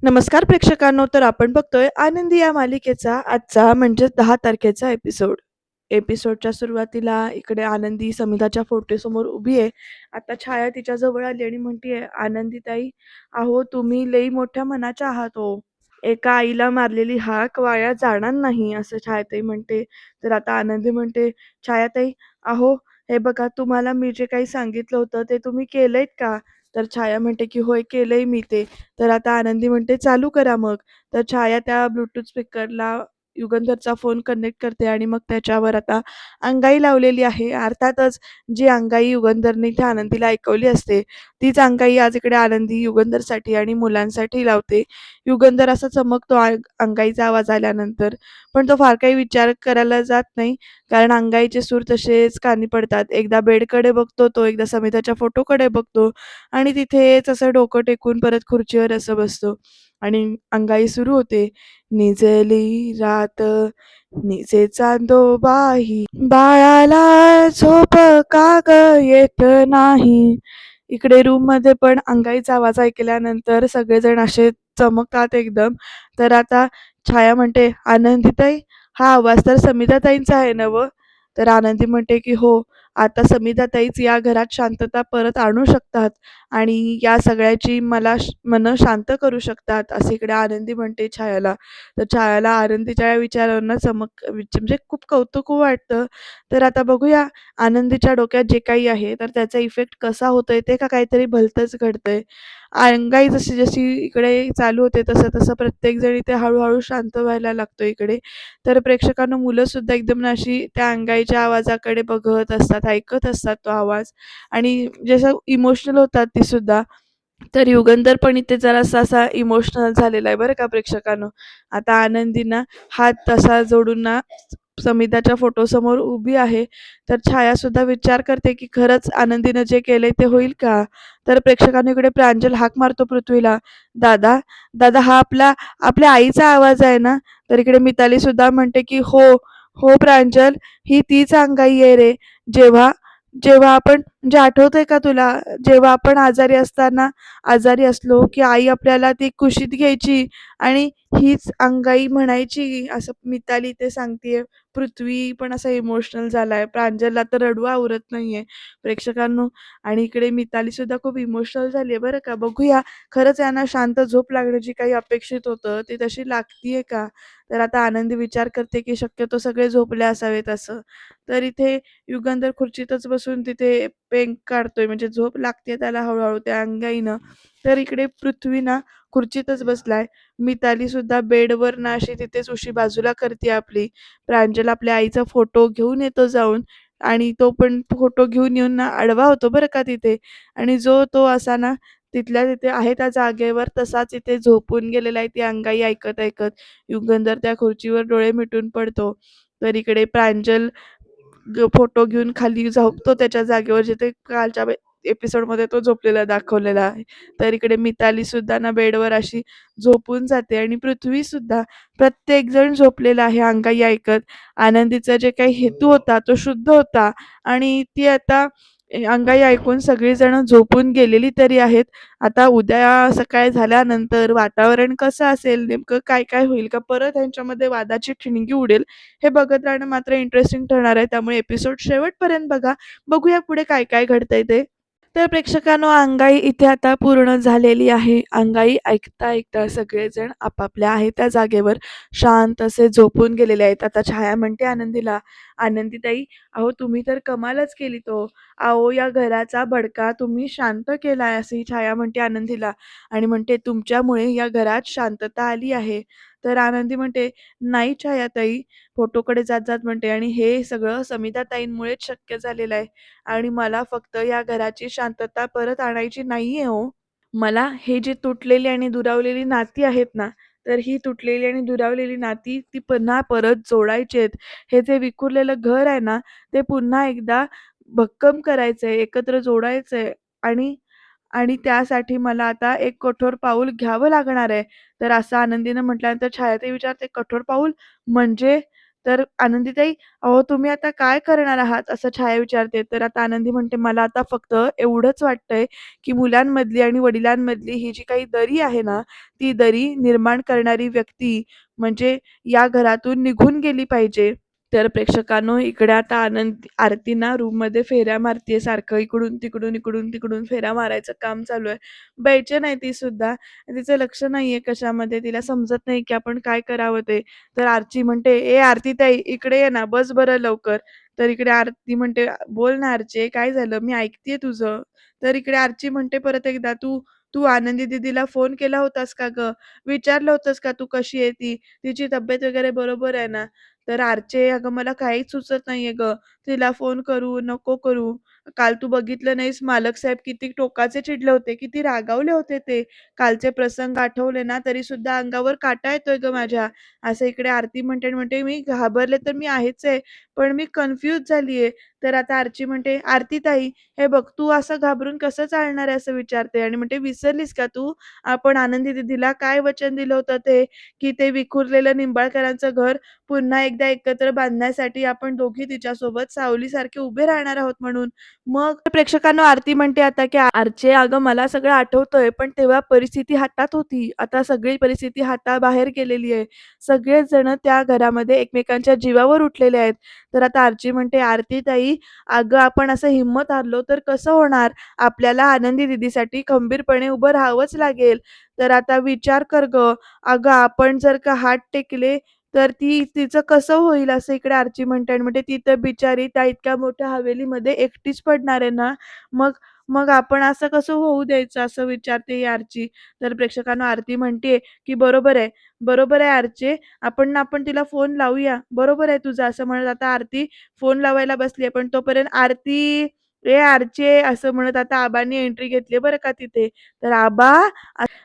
नमस्कार प्रेक्षकांनो, तर आपण बघतोय आनंदी या मालिकेचा आजचा म्हणजे 10 तारखेचा एपिसोड. एपिसोडच्या सुरुवातीला इकडे आनंदी समिधाच्या फोटोसमोर उभी आहे. आता छाया तिच्या जवळ आली आणि म्हणतीये, "आनंदीताई, अहो तुम्ही लई मोठ्या मनाच्या आहात हो. एका आईला मारलेली हाक वाया जाणार नाही," असं छायाताई म्हणते. तर आता आनंदी म्हणते, "छायाताई, अहो हे बघा तुम्हाला मी जे काही सांगितलं होतं ते तुम्ही केलंत का?" तर छाया म्हणते, की "होय, केलंय मी ते." तर आता आनंदी म्हणते, "चालू करा मग." तर छाया त्या ब्लूटूथ स्पीकरला युगंधरचा फोन कनेक्ट करते आणि मग त्याच्यावर आता अंगाई लावलेली आहे. अर्थातच जी अंगाई युगंधरने त्या आनंदीला ऐकवली असते, तीच अंगाई आज इकडे आनंदी युगंधरसाठी आणि मुलांसाठी लावते. युगंधर असा चमकतो अंगाईचा आवाज आल्यानंतर, पण तो फार काही विचार करायला जात नाही, कारण अंगाईचे सूर तसेच कानी पडतात. एकदा बेडकडे बघतो तो, एकदा समिताच्या फोटोकडे बघतो आणि तिथेच असं डोकं टेकून परत खुर्चीवर असं बसतो आणि अंगाई सुरू होते. निजली रात निजे चांदोबाही बाळाला झोप का ग येत नाही. इकडे रूममध्ये पण अंगाईचा आवाज ऐकल्यानंतर सगळेजण असे चमकतात एकदम. तर आता छाया म्हणते, "आनंदीताई, हा आवाज तर समिताताईंचा आहे ना व?" तर आनंदी म्हणते, की "हो, आता समिताताईच या घरात शांतता परत आणू शकतात आणि या सगळ्याची मनं शांत करू शकतात," असं इकडे आनंदी म्हणते छायाला. तर छायाला आनंदीच्या या विचारांना म्हणजे खूप कौतुक वाटतं. तर आता बघूया आनंदीच्या डोक्यात जे काही आहे, तर त्याचा इफेक्ट कसा होतोय ते का काहीतरी भलतंच घडतंय. अंगाई जशी-जशी इकडे चालू होते, तसं-तसं प्रत्येकजण इथे हळू शांत व्हायला लागतो इकडे. तर प्रेक्षकांनो, मुलंसुद्धा एकदम अशी त्या अंगाईच्या आवाजाकडे बघत असतात, ऐकत असतात तो आवाज आणि जसं इमोशनल होतात ती सुद्धा. तर युगंधर पण इथे जरासा असा इमोशनल झालेला आहे बरं का प्रेक्षकांनो. आता आनंदी ना हात तसा जोडून ना समिताच्या फोटोसमोर उभी आहे. तर छायासुद्धा विचार करते, की खरंच आनंदीनं जे केलंय ते होईल का? तर प्रेक्षकांनो, इकडे प्रांजल हाक मारतो पृथ्वीला, "दादा, दादा हा आपल्या आईचा आवाज आहे ना?" तर इकडे मितालीसुद्धा म्हणते, की "हो, हो प्रांजल, ही तीच अंगाई आहे रे. जेव्हा जेव्हा आपण म्हणजे आठवतंय का तुला, जेव्हा आपण आजारी असलो, की आई आपल्याला ती कुशीत घ्यायची आणि हीच अंगाई म्हणायची," असं मिताली इथे सांगतीये. पृथ्वी पण असा इमोशनल झालाय. प्रांजलला तर रडू आवरत नाहीये प्रेक्षकांनो आणि इकडे मितालीसुद्धा खूप इमोशनल झाली आहे बरं का. बघूया खरंच यांना शांत झोप लागणं जी काही अपेक्षित होतं, ती तशी लागतीये का? तर आता आनंदी विचार करते, की शक्यतो सगळे झोपले असावेत असं. तर इथे युगंधर खुर्चीतच बसून तिथे पेंग काढतोय म्हणजे झोप लागते त्याला हळू त्या अंगाईनं. तर इकडे पृथ्वी ना खुर्चीतच बसलाय. मिताली सुद्धा बेडवर ना अशी तिथेच उशी बाजूला करते आपली. प्रांजल आपल्या आईचा फोटो घेऊन येतो जाऊन आणि तो पण फोटो घेऊन येऊन ना आडवा होतो बरं का तिथे आणि जो तो असा ना तिथल्या तिथे आहे त्या जागेवर तसाच इथे झोपून गेलेला आहे ती अंगाई ऐकत-ऐकत. युगंधर त्या खुर्चीवर डोळे मिटून पडतो. तर इकडे प्रांजल फोटो घेऊन खाली झोपतो त्याच्या जागेवर जिथे कालच्या एपिसोडमध्ये तो झोपलेला दाखवलेला आहे. तर इकडे मिताली सुद्धा ना बेडवर अशी झोपून जाते आणि पृथ्वी सुद्धा प्रत्येकजण झोपलेला आहे अंगाई ऐकत. आनंदीचा जे काही हेतू होता तो शुद्ध होता आणि ती आता अंगाई ऐकून सगळीजण झोपून गेलेली तरी आहेत. आता उद्या सकाळ झाल्यानंतर वातावरण कसं असेल, नेमकं काय-काय होईल का परत ह्यांच्यामध्ये वादाची ठिणगी उडेल, हे बघत राहणं मात्र इंटरेस्टिंग ठरणार आहे. त्यामुळे एपिसोड शेवटपर्यंत बघा. बघूया पुढे काय-काय घडतंय ते. तर प्रेक्षकांनो, अंगाई इथे आता पूर्ण झालेली आहे. अंगाई ऐकता-ऐकता सगळेजण आपापल्या आहे त्या जागेवर शांत असे झोपून गेलेले आहेत. आता छाया म्हणते आनंदीला, "आनंदीताई, अहो तुम्ही तर कमालच केलीत हो. अहो या घराचा भडका तुम्ही शांत केलाय," अशी छाया म्हणते आनंदीला आणि म्हणते, "तुमच्यामुळे या घरात शांतता आली आहे." तर आनंदी म्हणते, "नाही छायाताई," फोटोकडे जात-जात म्हणते, "आणि हे सगळं समिताताईंमुळेच शक्य झालेलं आहे. आणि मला फक्त या घराची शांतता परत आणायची नाहीये हो. मला हे जी तुटलेली आणि दुरावलेली नाती आहेत ना, तर ही तुटलेली आणि दुरावलेली नाती ती पुन्हा परत जोडायची आहेत. हे जे विखुरलेलं घर आहे ना, ते पुन्हा एकदा भक्कम करायचंय, एकत्र जोडायचंय आणि आणि त्यासाठी मला आता एक कठोर पाऊल घ्यावं लागणार आहे. तर असं आनंदीनं म्हटल्यानंतर छायाताई विचारते, "कठोर पाऊल म्हणजे?" तर आनंदीताई, "अहो तुम्ही आता काय करणार आहात?" असं छाया विचारते. तर आता आनंदी म्हणते, "मला आता फक्त एवढंच वाटतंय, की मुलांमधली आणि वडिलांमधली ही जी काही दरी आहे ना, ती दरी निर्माण करणारी व्यक्ती म्हणजे या घरातून निघून गेली पाहिजे." तर प्रेक्षकांनो, इकडे आता आरती ना रूममध्ये फेऱ्या मारतीये सारखं इकडून तिकडून, इकडून तिकडून फेऱ्या मारायचं काम चालू आहे. बेचैन आहे ती सुद्धा. तिचं लक्ष नाहीये कशामध्ये. तिला समजत नाही की आपण काय करावं ते. तर आरची म्हणते, "ए आरती ताई, इकडे ये ना, बस बरं लवकर." तर इकडे आरती म्हणते, "बोल ना आरचे, काय झालं? मी ऐकतेय तुझं." तर इकडे आरची म्हणते परत एकदा, "तू तू आनंदी दीदीला फोन केला होतास का गं? विचारलं होतंस का तू कशी आहे ती? तिची तब्येत वगैरे बरोबर आहे ना?" तर आरचे, "अगं मला काहीच सुचत नाहीये गं. तिला फोन करू, नको करू. काल तू बघितलं नाहीस मालक साहेब किती टोकाचे चिडले होते, किती रागावले होते ते. कालचे प्रसंग आठवले ना तरीसुद्धा अंगावर काटा येतोय गं माझ्या." असं इकडे आरती म्हणते आणि म्हणते, "मी घाबरले तर मी आहेच आहे, पण मी कन्फ्यूज झालीये." तर आता आरची म्हणते, "आरती ताई, हे बघ तू असं घाबरून कसं चालणार आहे?" असं विचारते आणि म्हणते, "विसरलीस का तू? आपण आनंदी दीदीला काय वचन दिलं होतं ते, की ते विखुरलेलं निंबाळकरांचं घर पुन्हा एकदा एकत्र बांधण्यासाठी आपण दोघी तिच्यासोबत सावलीसारखे उभे राहणार आहोत म्हणून." मग प्रेक्षकांनो, आरती म्हणते आता, की "आरचे, अगं मला सगळं आठवतंय, पण तेव्हा परिस्थिती हातात होती. आता सगळी परिस्थिती हाताबाहेर गेलेली आहे. सगळेच जण त्या घरामध्ये एकमेकांच्या जीवावर उठलेले आहेत." तर आता आरची म्हणते, "आरती ताई, अगं आपण असं हिंमत हारलो तर कसं होणार? आपल्याला आनंदी दीदीसाठी खंबीरपणे उभं राहावंच लागेल. तर आता विचार कर गं. अगं आपण जर का हात टेकले तर तिचं कसं होईल?" असं इकडे आरची म्हणते आणि म्हणते, "ती तर बिचारी त्या इतक्या मोठ्या हवेलीमध्ये एकटीच पडणार आहे ना. मग मग आपण असं कसं होऊ द्यायचं?" असं विचारते ही आरची. तर प्रेक्षकांनो, आरती म्हणते, की "बरोबर आहे. बरोबर आहे आरचे. आपण तिला फोन लावूया. बरोबर आहे तुझं." असं म्हणत आता आरती फोन लावायला बसली पण तोपर्यंत "आरती, ए आरचे" असं म्हणत आता आबांनी एंट्री घेतली बरं का तिथे. तर "आबा"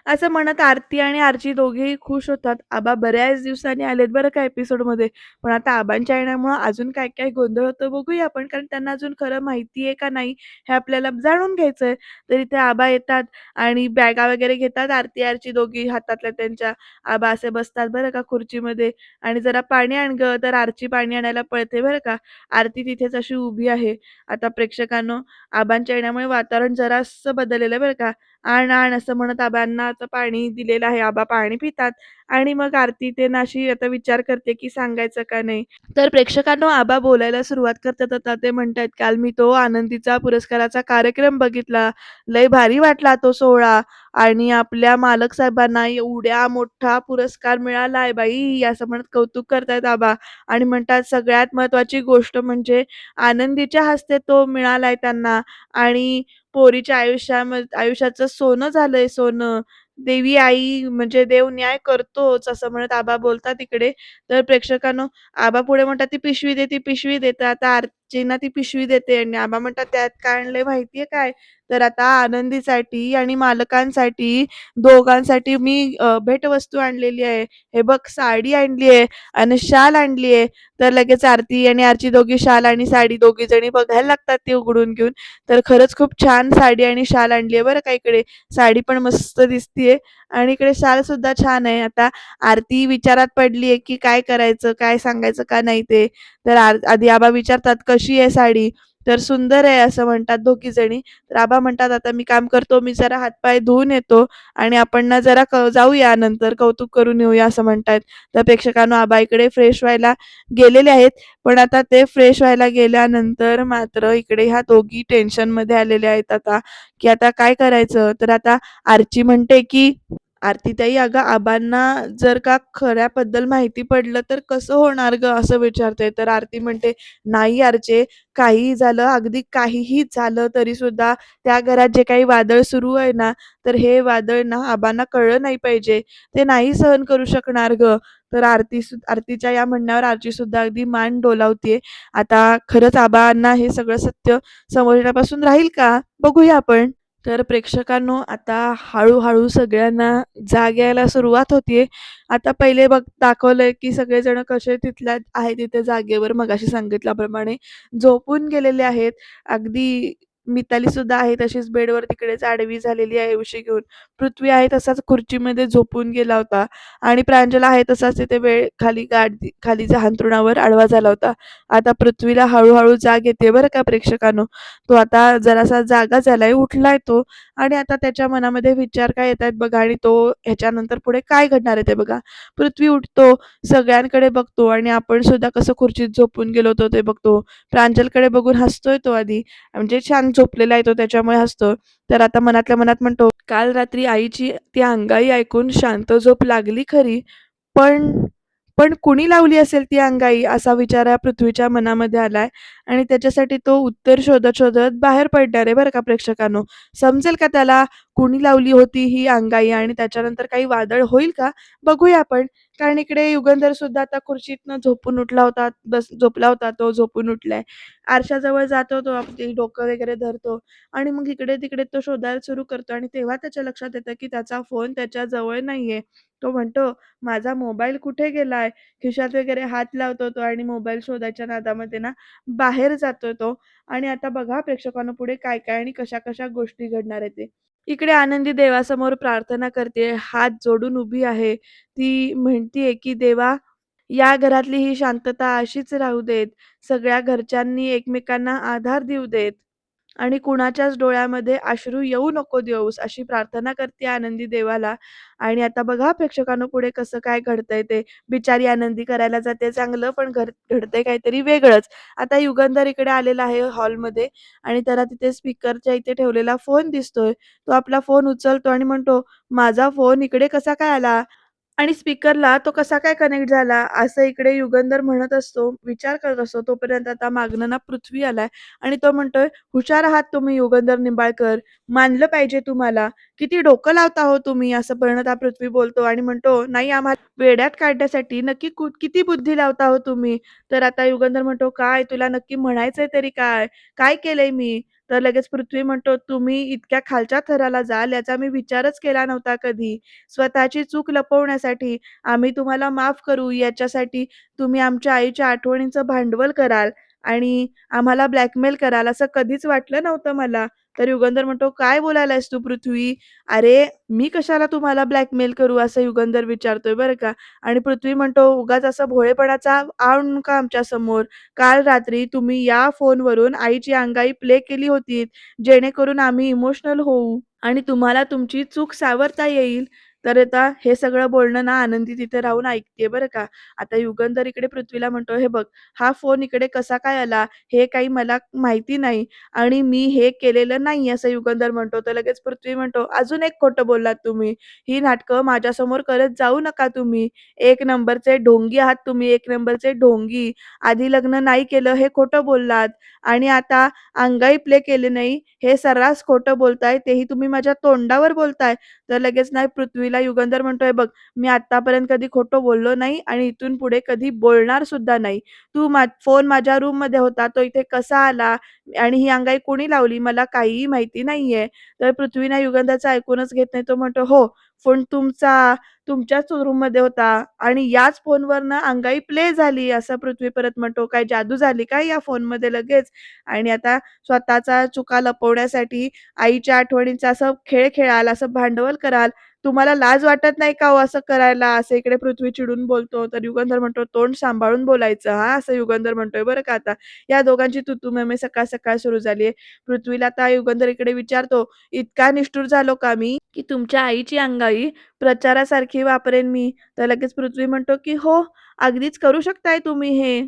असं म्हणत आरती आणि आर्ची दोघेही खुश होतात. आबा बऱ्याच दिवसांनी आलेत बरं का एपिसोडमध्ये. पण आता आबांच्या येण्यामुळं अजून काय-काय गोंधळ होतो बघूया आपण. कारण त्यांना अजून खरं माहिती आहे का नाही हे आपल्याला जाणून घ्यायचंय. तर इथे आबा येतात आणि बॅगा वगैरे घेतात. आरती, आर्ची दोघी हातातल्या त्यांच्या. आबा असे बसतात बरं का खुर्चीमध्ये आणि "जरा पाणी आण गं." तर आर्ची पाणी आणायला पळते बरं का. आरती तिथेच अशी उभी आहे. आता प्रेक्षकांनो, आबांच्या येण्यामुळे वातावरण जरासं बदललेलं आहे बरं का. "आण, आण" असं म्हणत आबांना आता पाणी दिलेलं आहे. आबा पाणी पितात आणि मग आरती ते ना अशी आता विचार करते, की सांगायचं का नाही. तर प्रेक्षकांनो, आबा बोलायला सुरुवात करतात आता. ते म्हणतायत, "काल मी तो आनंदीचा पुरस्काराचा कार्यक्रम बघितला. लय भारी वाटला तो सोहळा आणि आपल्या मालक साहेबांना एवढ्या मोठा पुरस्कार मिळाला आहे बाई," असं म्हणत कौतुक करतायत आबा आणि म्हणतात, "सगळ्यात महत्त्वाची गोष्ट म्हणजे आनंदीच्या हस्ते तो मिळालाय त्यांना आणि पोरीच्या आयुष्याचं सोनं झालंय सोनं. देवी आई म्हणजे देव न्याय करतोच," असं म्हणत आबा बोलतात इकडे. तर प्रेक्षकांनो, आबा पुढे म्हणतात, "ती पिशवी दे, ती पिशवी दे." तर आता आर्चीना ती पिशवी देते आणि आबा म्हणतात, "त्यात काय आणलंय माहितीये काय?" तर आता आनंदीसाठी आणि मालकांसाठी दोघांसाठी मी भेटवस्तू आणलेली आहे. हे बघ साडी आणली आहे आणि शाल आणली आहे. तर लगेच आरती आणि आर्ची दोघी शाल आणि साडी दोघी जणी बघायला लागतात ती उघडून घेऊन. तर खरंच खूप छान साडी आणि शाल आणली आहे बरं का इकडे. साडी पण मस्त दिसतीये आणि इकडे शाल सुद्धा छान आहे. आता आरती विचारात पडली आहे, की काय करायचं, काय सांगायचं का नाही ते. तर आधी आबा विचारतात, "कशी आहे साडी?" तर "सुंदर आहे," असं म्हणतात दोघी जणी. तर आबा म्हणतात, "आता मी काम करतो, मी जरा हातपाय धुवून येतो आणि आपण ना जरा जाऊया नंतर कौतुक करून येऊया," असं म्हणतायत. तर प्रेक्षकांनो, आबा इकडे फ्रेश व्हायला गेलेले आहेत. पण आता ते फ्रेश व्हायला गेल्यानंतर मात्र इकडे ह्या दोघी टेन्शनमध्ये आलेल्या आहेत आता, की आता काय करायचं? तर आता आर्ची म्हणते, की "आरतीताई, अगं आबांना जर का खऱ्याबद्दल माहिती पडलं तर कसं होणार गं?" असं विचारते. तर आरती म्हणते, "नाही आरचे, काहीही झालं, अगदी काहीही झालं तरीसुद्धा त्या घरात जे काही वादळ सुरू आहे ना, तर हे वादळ ना आबांना कळलं नाही पाहिजे. ते नाही सहन करू शकणार गं." तर आरतीच्या या म्हणण्यावर आरचीसुद्धा अगदी मान डोलावतीये. आता खरंच आबांना हे सगळं सत्य समजण्यापासून राहील का? बघूया आपण. तर प्रेक्षकांनो, आता हळू-हळू सगळ्यांना जाग यायला सुरुवात होतीये. आता पहिले दाखवलंय, की सगळेजण कसे तिथल्या आहे तिथे जागेवर मगाशी सांगितल्याप्रमाणे झोपून गेलेले आहेत. अगदी मिताली सुद्धा आहे तशीच बेडवर तिकडेच आडवी झालेली आहे उशी घेऊन. पृथ्वी आहे तसाच खुर्चीमध्ये झोपून गेला होता आणि प्रांजल आहे तसाच तिथे खाली खालीच्या अंथरुणावर आडवा झाला होता. आता पृथ्वीला हळू जाग येते बरं का प्रेक्षकांनो. तो आता जरासा जागा झालाय, उठलाय तो आणि आता त्याच्या मनामध्ये विचार काय येतायत बघा आणि तो ह्याच्यानंतर पुढे काय घडणार आहे ते बघा. पृथ्वी उठतो, सगळ्यांकडे बघतो आणि आपण सुद्धा कसं खुर्चीत झोपून गेलो होतो ते बघतो. प्रांजलकडे बघून हसतोय तो आधी, म्हणजे छान झोपलेला आहे तो त्याच्यामुळे हसतो. तर आता मनातल्या मनात म्हणतो, "काल रात्री आईची ती अंगाई ऐकून शांत झोप लागली खरी, पण पण कुणी लावली असेल ती अंगाई?" असा विचार या पृथ्वीच्या मनामध्ये आलाय आणि त्याच्यासाठी तो उत्तर शोधत बाहेर पडणार आहे बरं का प्रेक्षकांनो. समजेल का त्याला कुणी लावली होती ही अंगाई आणि त्याच्यानंतर काही वादळ होईल का? बघूया आपण. कारण इकडे युगंधर सुद्धा आता खुर्चीतनं झोपून उठला होता, झोपला होता तो, झोपून उठलाय. आरशाजवळ जातो तो, आपली डोकं वगैरे धरतो आणि मग इकडे-तिकडे तो शोधायला सुरू करतो आणि तेव्हा त्याच्या लक्षात येतं, की त्याचा फोन त्याच्या जवळ नाहीये. तो म्हणतो, "माझा मोबाईल कुठे गेलाय?" खिशात वगैरे हात लावतो तो आणि मोबाईल शोधायच्या नादामध्ये ना बाहेर जातो तो आणि आता बघा प्रेक्षकांनो पुढे काय-काय आणि कशा-कशा गोष्टी घडणार आहेत ते. इकडे आनंदी देवासमोर प्रार्थना करते, हात जोडून उभी आहे. ती म्हणतीये, की "देवा, या घरातली ही शांतता अशीच राहू देत. सगळ्या घरच्यांनी एकमेकांना आधार देऊ देत. आणि कुणाच्याच डोळ्यामध्ये अश्रू येऊ नको देऊस, अशी प्रार्थना करते आनंदी देवाला. आणि आता बघा प्रेक्षकांनो पुढे कसं काय घडतंय ते. बिचारी आनंदी करायला जाते चांगलं, पण घडतंय काहीतरी वेगळंच. आता युगंधर इकडे आलेला आहे हॉलमध्ये आणि त्याला तिथे स्पीकरच्या इथे ठेवलेला फोन दिसतोय. तो आपला फोन उचलतो आणि म्हणतो, "माझा फोन इकडे कसा काय आला?" आणि स्पीकरला तो कसा काय कनेक्ट झाला, असं इकडे युगंधर म्हणत असतो, विचार करत असतो. तोपर्यंत आता मागनं ना पृथ्वी आलाय आणि तो म्हणतोय, "हुशार आहात तुम्ही युगंधर निंबाळकर, मानलं पाहिजे तुम्हाला. किती डोकं लावता हो तुम्ही." असं म्हणत हा पृथ्वी बोलतो आणि म्हणतो, "नाही, आम्हाला वेड्यात काढण्यासाठी नक्की किती बुद्धी लावता हो तुम्ही." तर आता युगंधर म्हणतो, "काय तुला नक्की म्हणायचंय तरी काय? काय केलंय मी?" तर लगेच पृथ्वी म्हणतो, "तुम्ही इतक्या खालच्या थराला जाल याचा मी विचारच केला नव्हता कधी. स्वतःची चूक लपवण्यासाठी आम्ही तुम्हाला माफ करू याच्यासाठी तुम्ही आमच्या आईच्या आठवणींचं भांडवल कराल आणि आम्हाला ब्लॅकमेल कराल असं कधीच वाटलं नव्हतं मला." तर युगंधर म्हणतो, "काय बोलायलायस तू पृथ्वी? अरे, मी कशाला तुम्हाला ब्लॅकमेल करू?" असं युगंधर विचारतोय बरं का. आणि पृथ्वी म्हणतो, "उगाच असं भोळेपणाचा आणू नका आमच्यासमोर. काल रात्री तुम्ही या फोनवरून आईची अंगाई प्ले केली होती, जेणेकरून आम्ही इमोशनल होऊ आणि तुम्हाला तुमची चूक सावरता येईल." तर आता हे सगळं बोलणं ना आनंदी तिथे राहून ऐकतेय बरं का. आता युगंधर इकडे पृथ्वीला म्हणतो, "हे बघ, हा फोन इकडे कसा काय आला हे काही मला माहिती नाही आणि मी हे केलेलं नाही." असं युगंधर म्हणतो. तर लगेच पृथ्वी म्हणतो, "अजून एक खोटं बोललात तुम्ही. ही नाटकं माझ्यासमोर करत जाऊ नका तुम्ही. एक नंबरचे ढोंगी आहात तुम्ही, एक नंबरचे ढोंगी. आधी लग्न नाही केलं हे खोटं बोललात आणि आता अंगाई प्ले केले नाही हे सर्रास खोटं बोलताय. तेही तुम्ही माझ्या तोंडावर बोलताय." तर लगेच नाही पृथ्वीला युगंधर म्हणतोय, "बघ, मी आत्तापर्यंत कधी खोटं बोललो नाही आणि इथून पुढे कधी बोलणार सुद्धा नाही. तू फोन माझ्या रूममध्ये होता, तो इथे कसा आला आणि ही अंगाई कोणी लावली मला काहीही माहिती नाहीये." तर पृथ्वी ना युगंधरचं ऐकूनच घेत नाही. तो म्हणतो, "हो, फोन तुमच्याच रूममध्ये होता आणि याच फोनवरनं अंगाई प्ले झाली." असं पृथ्वी परत म्हणतो. "काय जादू झाली काय या फोनमध्ये लगेच?" आणि आता स्वतःचा चुका लपवण्यासाठी आईच्या आठवणींचा असं खेळ खेळाल, असं भांडवल कराल. तुम्हाला लाज वाटत नाही का हो असं करायला? असं इकडे पृथ्वी चिडून बोलतो. तर युगंधर म्हणतो, "तोंड सांभाळून बोलायचं हां." असं युगंधर म्हणतोय बरं का आता. या दोघांची तू-तू, सकाळ-सकाळ सुरू झाली पृथ्वीला आता युगंधर इकडे विचारतो, "इतका निष्ठुर झालो का मी, की तुमच्या आईची अंगाई प्रचारासारखी वापरेन मी?" तर लगेच पृथ्वी म्हणतो, की "हो, अगदीच करू शकताय तुम्ही हे.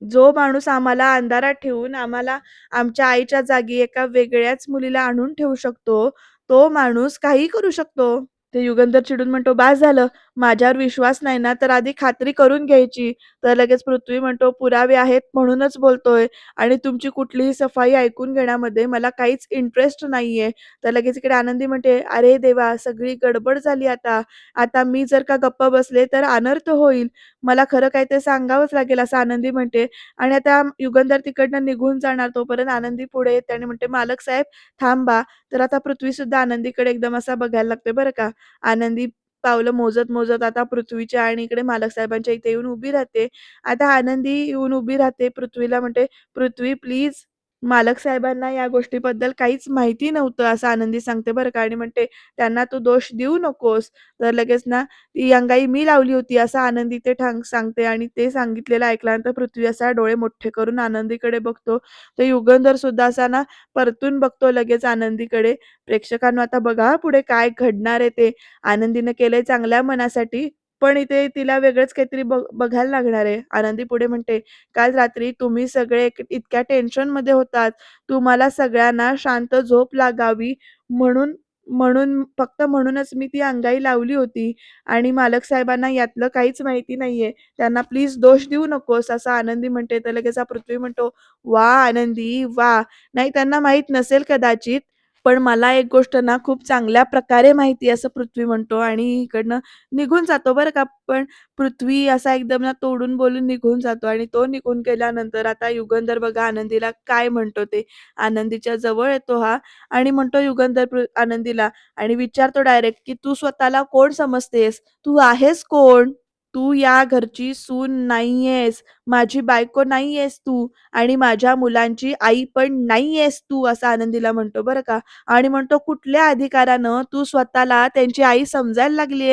जो माणूस आम्हाला अंधारात ठेवून आम्हाला आमच्या आईच्या जागी एका वेगळ्याच मुलीला आणून ठेवू शकतो, तो माणूस काहीही करू शकतो." ते युगंधर चिडून म्हणतो, "बास झालं. माझ्यावर विश्वास नाही ना, तर आधी खात्री करून घ्यायची." तर लगेच पृथ्वी म्हणतो, "पुरावे आहेत म्हणूनच बोलतोय आणि तुमची कुठलीही सफाई ऐकून घेण्यामध्ये मला काहीच इंटरेस्ट नाहीये." तर लगेच इकडे आनंदी म्हणते, "अरे देवा, सगळी गडबड झाली आता. आता मी जर का गप्प बसले तर अनर्थ होईल. मला खरं काय ते सांगावंच लागेल." असं आनंदी म्हणते आणि आता युगंधर तिकडनं निघून जाणार तोपर्यंत आनंदी पुढे येते आणि म्हणते, "मालक साहेब थांबा." तर आता पृथ्वीसुद्धा आनंदीकडे एकदम असा बघायला लागते बरं का. आनंदी पावलं मोजत-मोजत आता पृथ्वीच्या आणि इकडे मालक साहेबांच्या इथे येऊन उभी राहते. आता आनंदी येऊन उभी राहते, पृथ्वीला म्हणते, "पृथ्वी प्लीज." मालक साहेबांना या गोष्टीबद्दल काहीच माहिती नव्हतं असं आनंदी सांगते बरं का आणि म्हणते, "त्यांना तू दोष देऊ नकोस." तर लगेच ना, "ती अंगाई मी लावली होती," असं आनंदी ते सांगते आणि ते सांगितलेलं ऐकल्यानंतर पृथ्वी असा डोळे मोठे करून आनंदीकडे बघतो. तर युगंधर सुद्धा असा ना, परतून बघतो लगेच आनंदीकडे. प्रेक्षकांनो आता बघा पुढे काय घडणार आहे ते. आनंदीनं केलंय चांगल्या मनासाठी, पण इथे तिला वेगळंच काहीतरी बघायला लागणार आहे. आनंदी पुढे म्हणते, काल रात्री तुम्ही सगळे इतक्या टेन्शनमध्ये होतात. तुम्हाला सगळ्यांना शांत झोप लागावी म्हणून म्हणून फक्त म्हणूनच मी ती अंगाई लावली होती आणि मालक साहेबांना यातलं काहीच माहिती नाहीये. त्यांना प्लीज दोष देऊ नकोस, असं आनंदी म्हणते. तर लगेच हा पृथ्वी म्हणतो, "वाह! आनंदी वाह! नाही त्यांना माहीत नसेल कदाचित, पण मला एक गोष्ट ना खूप चांगल्या प्रकारे माहिती आहे," असं पृथ्वी म्हणतो आणि इकडनं निघून जातो बरं का. पण पृथ्वी असा एकदम ना तोडून बोलून निघून जातो आणि तो निघून गेल्यानंतर आता युगंधर बघा आनंदीला काय म्हणतो ते. आनंदीच्या जवळ येतो हा आणि म्हणतो युगंधर आनंदीला आणि विचारतो डायरेक्ट, की "तू स्वतःला कोण समजतेस? तू आहेस कोण? तू या घरची सून नाहीयेस. माझी बायको नाहीयेस तू आणि माझ्या मुलांची आई पण नाहीयेस तू." असं आनंदीला म्हणतो बरं का आणि म्हणतो, "कुठल्या अधिकारानं तू स्वतःला त्यांची आई समजायला लागली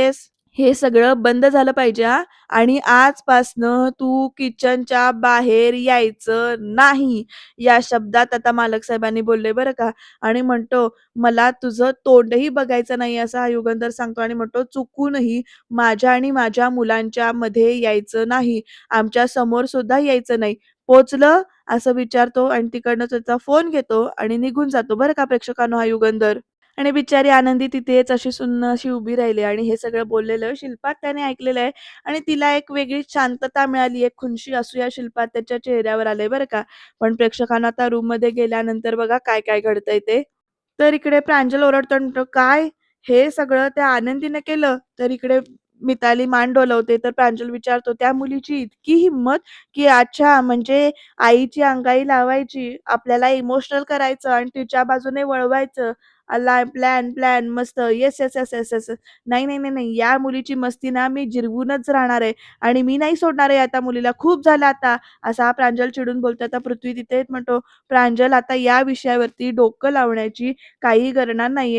हे सगळं बंद झालं पाहिजे हां. आणि आजपासनं तू किचनच्या बाहेर यायचं नाही. या शब्दात आता मालक साहेबांनी बोलले बरं का आणि म्हणतो, "मला तुझं तोंडही बघायचं नाही," असा हा युगंधर सांगतो आणि म्हणतो, "चुकूनही माझ्या आणि माझ्या मुलांच्या मध्ये यायचं नाही. आमच्या समोर सुद्धा यायचं नाही. पोहोचलं?" असं विचारतो आणि तिकडनं त्याचा फोन घेतो आणि निघून जातो बरं का प्रेक्षकांनो हा युगंधर. आणि बिचारी आनंदी तिथेच अशी सुन्न अशी उभी राहिली आणि हे सगळं बोललेलं शिल्पात त्याने ऐकलेलं आहे आणि तिला एक वेगळीच शांतता मिळाली, एक खुनशी असूया शिल्पात त्याच्या चेहऱ्यावर आलंय बरं का. पण प्रेक्षकांना आता रूममध्ये गेल्यानंतर बघा काय-काय घडतंय ते. तर इकडे प्रांजल ओरडतो आणि म्हणतो, "काय? हे सगळं त्या आनंदीने केलं?" तर इकडे मिताली मान डोलावते. तर प्रांजल विचारतो, "त्या मुलीची इतकी हिंमत, की अच्छा म्हणजे आईची अंगाई लावायची, आपल्याला इमोशनल करायचं आणि तिच्या बाजूने वळवायचं. आला प्लॅन, प्लॅन मस्त. Yes, yes, yes, yes, yes. नाही, नाही, नाही, नाही. या मुलीची मस्ती ना मी जिरवूनच राहणार आहे आणि मी नाही सोडणार आहे आता मुलीला. खूप झालं आता." असा हा प्रांजल चिडून बोलतो. आता पृथ्वी तिथेच म्हणतो, "प्रांजल आता या विषयावरती डोकं लावण्याची काही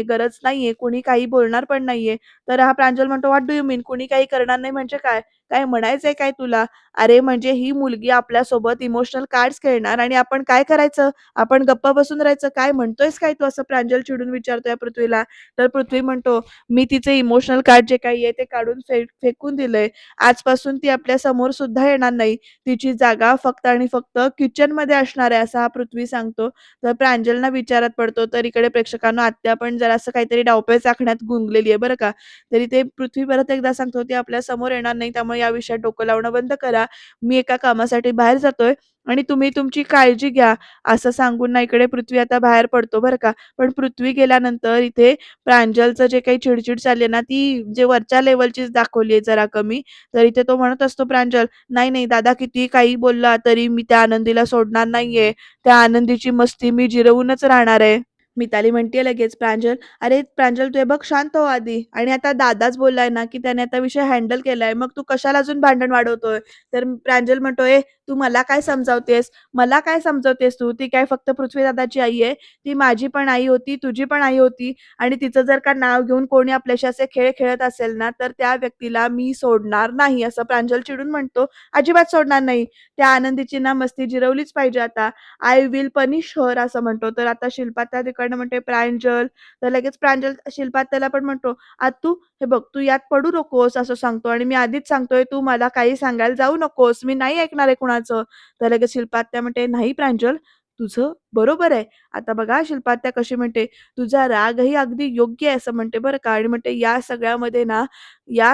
गरज नाहीये. कोणी काही बोलणार पण नाहीये." तर हा प्रांजल म्हणतो, "व्हॉट डू यू मीन? कुणी काही करणार नाही म्हणजे काय? काय म्हणायचंय काय तुला? अरे म्हणजे ही मुलगी आपल्यासोबत इमोशनल कार्ड्स खेळणार आणि आपण काय करायचं? आपण गप्प बसून राहायचं. काय म्हणतोयस काय तू?" असं प्रांजल चिडून विचारतोय पृथ्वीला. तर पृथ्वी म्हणतो, "मी तिचे इमोशनल कार्ड जे काही आहे ते काढून फेकून दिलंय. आजपासून ती आपल्या समोर सुद्धा येणार नाही. तिची जागा फक्त आणि फक्त किचनमध्ये असणार आहे." असा हा पृथ्वी सांगतो. तर प्रांजलना विचारात पडतो. तर इकडे प्रेक्षकांनो आत्या पण जरासं काहीतरी डावपेच आखण्यात गुंगलेली आहे बरं का. तरी ते पृथ्वी परत एकदा सांगतो, "ती आपल्या समोर येणार नाही. त्यामुळे या विषयात डोकं लावणं बंद करा. मी एका कामासाठी बाहेर जातोय आणि तुम्ही तुमची काळजी घ्या." असं सांगून ना इकडे पृथ्वी आता बाहेर पडतो बरं का. पण पृथ्वी गेल्यानंतर इथे प्रांजलचं जे काही चिडचिड चालली आहे ना, ती जे वरच्या लेव्हलचीच दाखवली आहे जरा कमी. तर इथे तो म्हणत असतो प्रांजल, "नाही, नाही दादा कितीही काही बोलला तरी मी त्या आनंदीला सोडणार नाहीये. त्या आनंदीची मस्ती मी जिरवूनच राहणार आहे." मिताली म्हणते लगेच, "प्रांजल, अरे प्रांजल तू हे बघ शांत हो आधी आणि आता दादाच बोललाय ना, की त्याने आता विषय हँडल केलाय. मग तू कशाला अजून भांडण वाढवतोय?" तर प्रांजल म्हणतो, तू मला काय समजावतेस? मला काय समजवतेस तू? ती काय फक्त पृथ्वीदादाची आई आहे. ती माझी पण आई होती, तुझी पण आई होती आणि तिचं जर का नाव घेऊन कोणी आपल्याशी असे खेळ खेळत असेल ना, तर त्या व्यक्तीला मी सोडणार नाही." असं प्रांजल चिडून म्हणतो. "अजिबात सोडणार नाही. त्या आनंदीची ना मस्ती जिरवलीच पाहिजे आता. आय विल पनिश हर," असं म्हणतो. तर आता शिल्पा त्या तिकडनं म्हणते, "प्रांजल." तर लगेच प्रांजल शिल्पा त्याला पण म्हणतो, "आत्तू हे बघ तू यात पडू नकोस," असं सांगतो आणि "मी आधीच सांगतोय तू मला काही सांगायला जाऊ नकोस. मी नाही ऐकणार आहे कुणाचं." तर लगेच शिल्पा आत्या म्हणते, "नाही प्रांजल, तुझं बरोबर आहे." आता बघा शिल्पा आत्या कशी म्हणते, "तुझा रागही अगदी योग्य आहे," असं म्हणते बरं का आणि म्हणते, या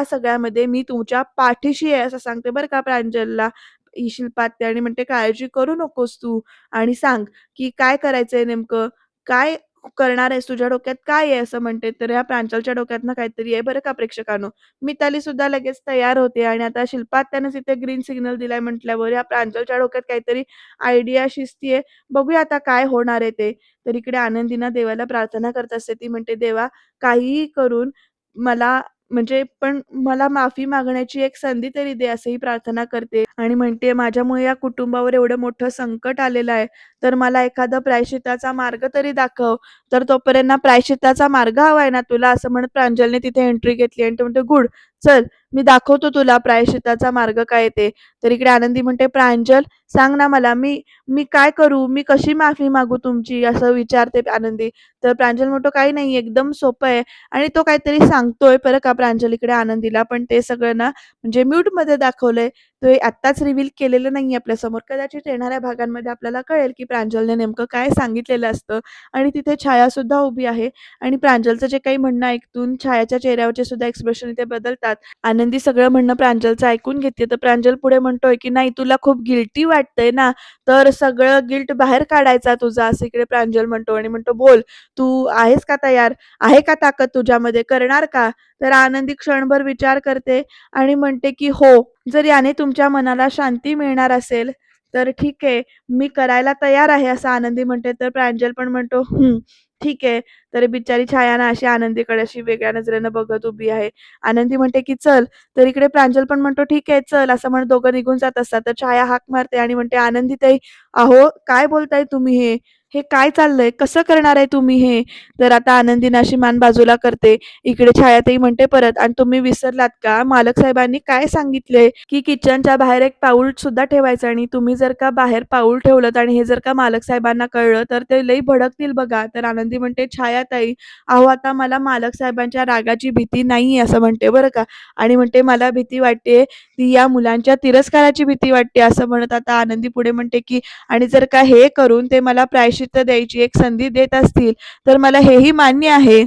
सगळ्यामध्ये मी तुमच्या पाठीशी आहे," असं सांगते बरं का प्रांजलला. ही शिल्पा आत्या आणि म्हणते, "काळजी करू नकोस तू आणि सांग, की काय करायचंय नेमकं? काय करणार आहेस? तुझ्या डोक्यात काय आहे?" असं म्हणते. तर ह्या प्रांजलच्या डोक्यात काहीतरी आहे बरं का प्रेक्षकांनो. मिताली सुद्धा लगेच तयार होते आणि आता शिल्पा आत्यानेच इथे ग्रीन सिग्नल दिलाय म्हटल्यावर या प्रांजलच्या डोक्यात काहीतरी आयडिया शिजतीये. बघूया आता काय होणार आहे ते. तर इकडे आनंदीना देवाला प्रार्थना करत असते. ती म्हणते, "देवा काहीही करून मला म्हणजे पण मला माफी मागण्याची एक संधी तरी दे असंही प्रार्थना करते आणि म्हणते माझ्यामुळे या कुटुंबावर एवढं मोठं संकट आलेलं आहे, तर मला एखादा प्रायश्चित्ताचा मार्ग तरी दाखव. तर तोपर्यंत ना प्रायश्चित्ताचा मार्ग हवाय ना तुला असं म्हणत प्रांजलने तिथे एंट्री घेतली आणि तो म्हणतो गुड चल मी दाखवतो तुला प्रायश्चित्ताचा मार्ग काय ते. तर इकडे आनंदी म्हणते प्रांजल सांग ना मला मी मी काय करू? मी कशी माफी मागू तुमची? असं विचारते आनंदी. तर प्रांजल म्हणतो काही नाही एकदम सोपं आहे आणि तो काहीतरी सांगतोय बरं का प्रांजल इकडे आनंदीला. पण ते सगळं ना म्हणजे म्यूटमध्ये दाखवलंय. ते आत्ताच रिव्हील केलेलं नाहीये आपल्यासमोर. कदाचित येणाऱ्या भागांमध्ये आपल्याला कळेल, की प्रांजलने नेमकं काय सांगितलेलं असतं आणि तिथे छायासुद्धा उभी आहे आणि प्रांजलचं जे काही म्हणणं ऐकून छायाच्या चेहऱ्यावरचे सुद्धा एक्सप्रेशन इथे बदलतात. आनंदी सगळं म्हणणं प्रांजलचं ऐकून घेते. तर प्रांजल पुढे म्हणतोय, की "नाही तुला खूप गिल्टी वाटतंय ना, तर सगळं गिल्ट बाहेर काढायचा तुझा." असं इकडे प्रांजल म्हणतो आणि म्हणतो, "बोल, तू आहेस का तयार? आहे का ताकद तुझ्यामध्ये? करणार का?" तर आनंदी क्षणभर विचार करते आणि म्हणते, की "हो, जर याने तुमच्या मनाला शांती मिळणार असेल, तर ठीक आहे, मी करायला तयार आहे." असं आनंदी म्हणते. तर प्रांजल पण म्हणतो, "हं, ठीक आहे." तर बिचारी छाया ना अशी आनंदीकडे अशी वेगळ्या नजरेनं बघत उभी आहे. आनंदी म्हणते, की "चल." तर इकडे प्रांजल पण म्हणतो, "ठीक आहे, चल." असं म्हणत दोघं निघून जात असतात. तर छाया हाक मारते आणि म्हणते, "आनंदीताई, अहो, काय बोलताय तुम्ही हे? हे काय चाललंय? कसं करणार आहे तुम्ही हे?" तर आता आनंदीनं अशी मान बाजूला करते. इकडे छायाताई म्हणते परत, "आणि तुम्ही विसरलात का? मालक साहेबांनी काय सांगितलंय, की किचनच्या बाहेर एक पाऊल सुद्धा ठेवायचं आणि तुम्ही जर का बाहेर पाऊल ठेवलंत आणि हे जर का मालक साहेबांना कळलं, तर ते लई भडकतील बघा." तर आनंदी म्हणते, "छायाताई, अहो, आता मला मालक साहेबांच्या रागाची भीती नाहीये." असं म्हणते बरं का. आणि म्हणते, "मला भीती वाटते, ती या मुलांच्या तिरस्काराची भीती वाटते." असं म्हणत आता आनंदी पुढे म्हणते, की "आणि जर का हे करून ते मला प्रायश्चित्त द्यायची एक संधी देत असतील, तर मला हेही मान्य आहे."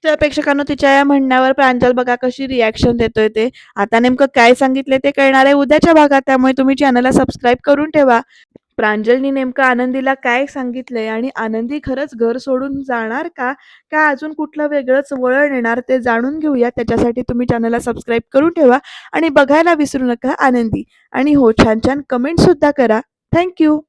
तर प्रेक्षकांनो तिच्या या म्हणण्यावर प्रांजल बघा कशी रिॲक्शन देतोय ते. आता नेमकं काय सांगितलंय ते कळणार आहे उद्याच्या भागात. त्यामुळे तुम्ही चॅनलला सबस्क्राईब करून ठेवा. प्रांजलनी नेमकं आनंदीला काय सांगितलंय आणि आनंदी खरंच घर सोडून जाणार का? का अजून कुठलं वेगळंच वळण येणार ते जाणून घेऊया. त्याच्यासाठी तुम्ही चॅनलला सबस्क्राईब करून ठेवा आणि बघायला विसरू नका आनंदी. आणि हो, छान-छान कमेंटसुद्धा करा. Thank you.